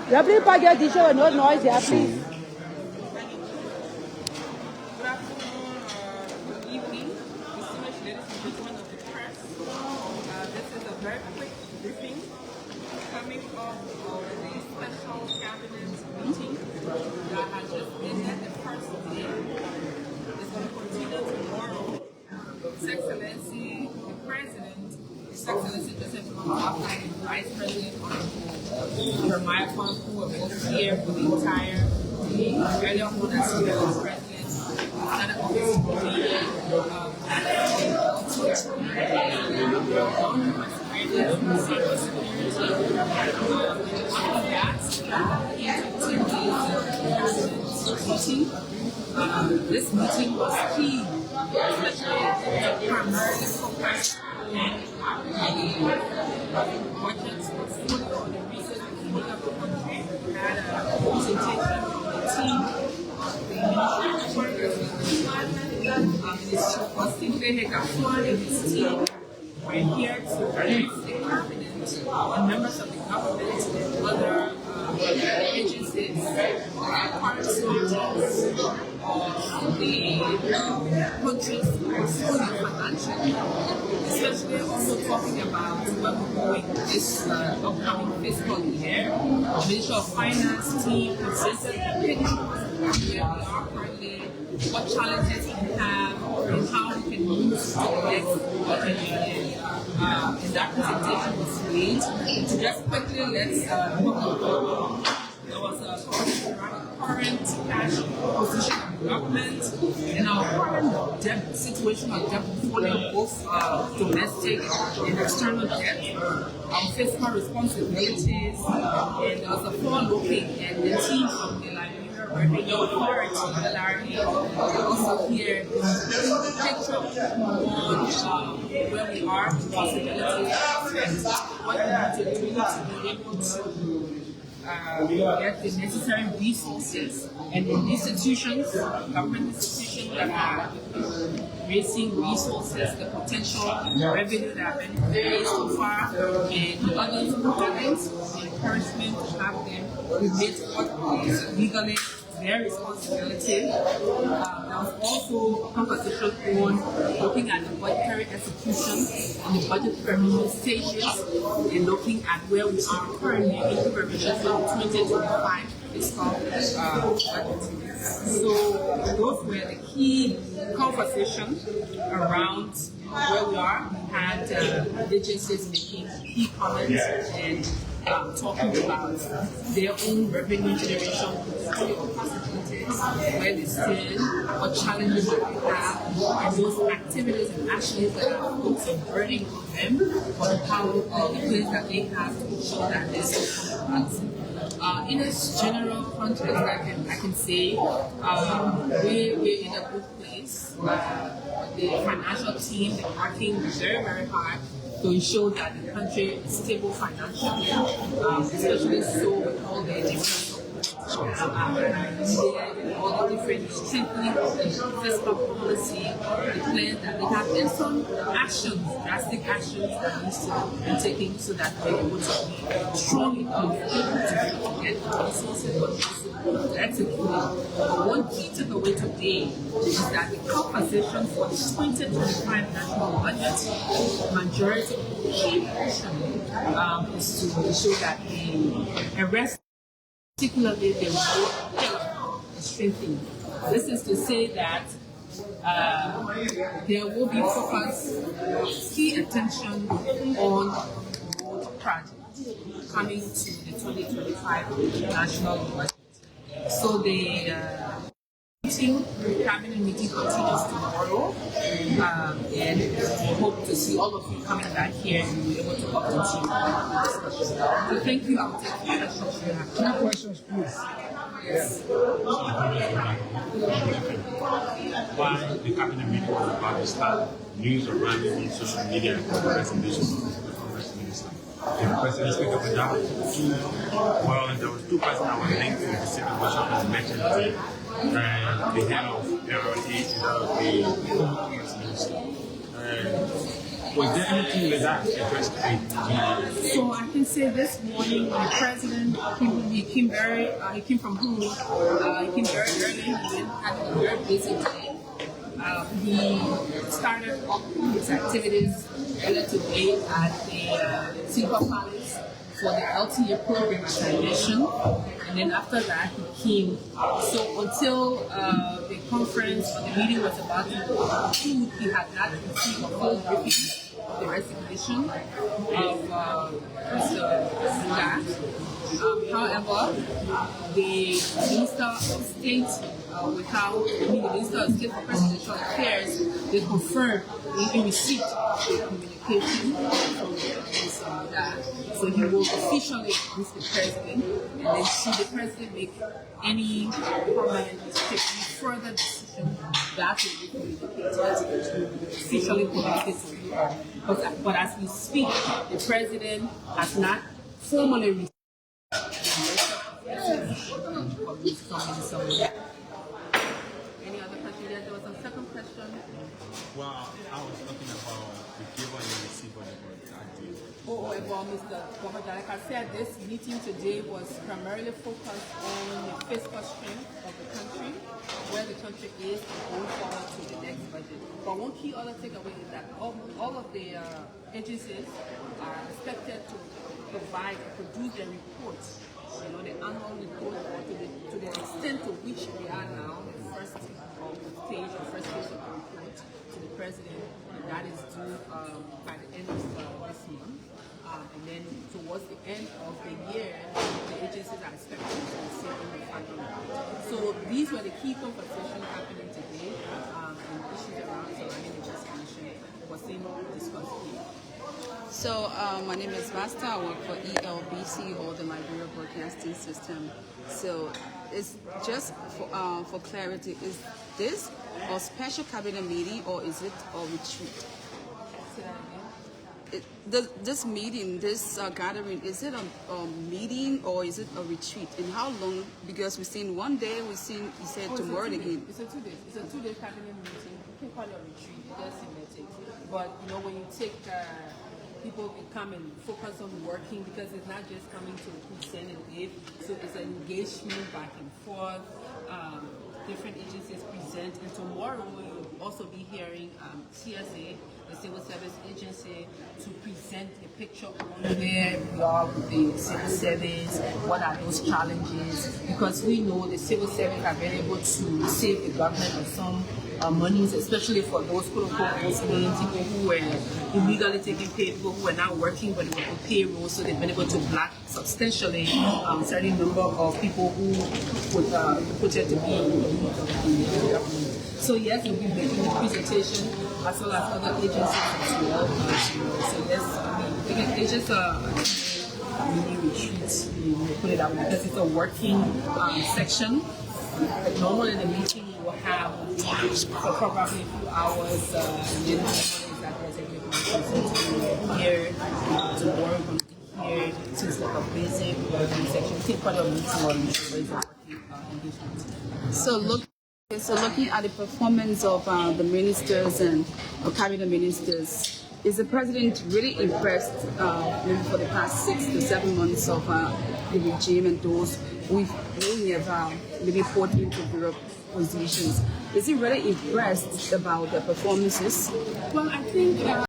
Please park your t-shirt with no noise here, please. Good evening, distinguished ladies and gentlemen of the press. This is a very quick briefing coming off of the special cabinet meeting that has just ended the first day. It's going to continue tomorrow. His Excellency, the President, His Excellency Joseph Boakai, the Vice President, Jeremiah Kwan, who were both here for the entire day. Earlier on as President, Senate Office this meeting was key, especially primarily focused on the budget portfolio and the reasons behind the country. We had a presentation from the team of the Minister Constantly Hegafon and his team were here to brief the cabinet and members of the government and other agencies participants of the country's portfolio financially, especially also talking about where we're going this upcoming fiscal year. The Minister of Finance team presented a picture of where we are currently, what challenges we have, and how we can move to the next budget year. And that presentation was made. To just quickly let's there was a current cash position of the government and our current debt situation of debt portfolio, both domestic and external debt, our fiscal responsibilities, and there was a forward-looking, and the team from the Liberia Revenue Authority, Larry, also here picture on where we are, possibilities, and what we have to do to be able to get the necessary resources and institutions, government institutions that are raising resources, the potential revenue that have been raised so far, and others governments, the encouragement to have them remit what is legally their responsibility. There was also a conversation on looking at the budgetary execution and the budget preparation stages and looking at where we are currently in preparation for the 2025 fiscal budget. So those were the key conversations around where we are. We had agencies making key comments and talking about their own revenue generation possibilities, where they stand, what challenges that they have, and those activities and actions that are put in burden on them for the power of the place that they have to ensure that this will come to pass. In a general context, I can say we're in a good place. The financial team is working very, very hard to ensure that the country is stable financially, especially so with all the different all the different strengthening of the fiscal policy, the plans that they have, and some actions, drastic actions that needs to be taken so that we're able to be strong enough to get the resources but also to execute. But one key takeaway today is that the conversation for the 2025 national budget, majority of the key portion is to ensure that the arrest particularly the road strengthening. This is to say that there will be focus, key attention on road projects coming to the 2025 national budget. So the cabinet meeting continues tomorrow, and we hope to see all of you coming back here and be able to continue the discussion. So thank you. I'll take questions you have. Two questions, please. Yes. Why the cabinet meeting was about to start, news are running on social media and the presentation of the Congress Minister. Can the President speak up with that? Well, there was two questions that were linked to the situation of the mentioned the head of LRA is out of the Commerce Minister. Was there anything like that addressed today? So I can say this morning when the president he came from home. He came very early. He had a very busy day. He started off his activities earlier today at the Silver Palace for the LTA program, as I mentioned. And then after that, he came. So until the conference or the meeting was about to conclude, he had not received a full briefing of the resignation of Mr. Zunga. However, the Minister of State, the Minister of State for Presidential Affairs, they confirmed he received the communication from Mr. Zunga. So he will officially meet the president, and then should the president make any comment, take any further decision, that will be communicated, officially communicated to him. But as we speak, the president has not formally received any other question? There was a second question. Well, I was talking about the giver and the receiver that deal. Well, Mr. Boakai, like I said, this meeting today was primarily focused on the fiscal strength of the country, where the country is going forward to the next budget. But one key other takeaway is that all of the agencies are expected to produce their reports, the annual report, or to the extent to which we are now, the first phase of the report to the president, and that is due by the end of this month. And then towards the end of the year, the agencies are expected to receive the final report. So these were the key conversations happening today, and issues around surrounding the investigation was being discussed here. So my name is Master. I work for ELBC or the Liberia Broadcasting System. So it's just for clarity, is this a special cabinet meeting or is it a retreat? This meeting, this gathering, is it a meeting or is it a retreat? And how long? Because we've seen one day, you said tomorrow again. It's a 2 days. It's a 2-day cabinet meeting. You can call it a retreat. It does seem like. But when you take people can come and focus on working, because it's not just coming to present and give. So it's an engagement back and forth. Different agencies present, and tomorrow you'll also be hearing CSA, the Civil Service Agency, to present a picture on where we are with the civil service, what are those challenges, because we know the civil service are very able to save the government of some monies, especially for those quote-unquote people who were illegally taking pay, people who were not working but they were on payroll, so they've been able to block substantially a certain number of people who would project to be in the government. So yes, we'll be making the presentation as well as other agencies as well. So yes, it's just a mini retreat, we put it out, because it's a working section. Normally in the meeting we will have for probably a few hours, and then here to work on here, so it's like a basic working section. Take part of a meeting or engagement. So looking at the performance of the ministers and cabinet ministers, is the president really impressed maybe for the past 6 to 7 months of the regime and those who have maybe put into Europe positions? Is he really impressed about the performances? Well, I think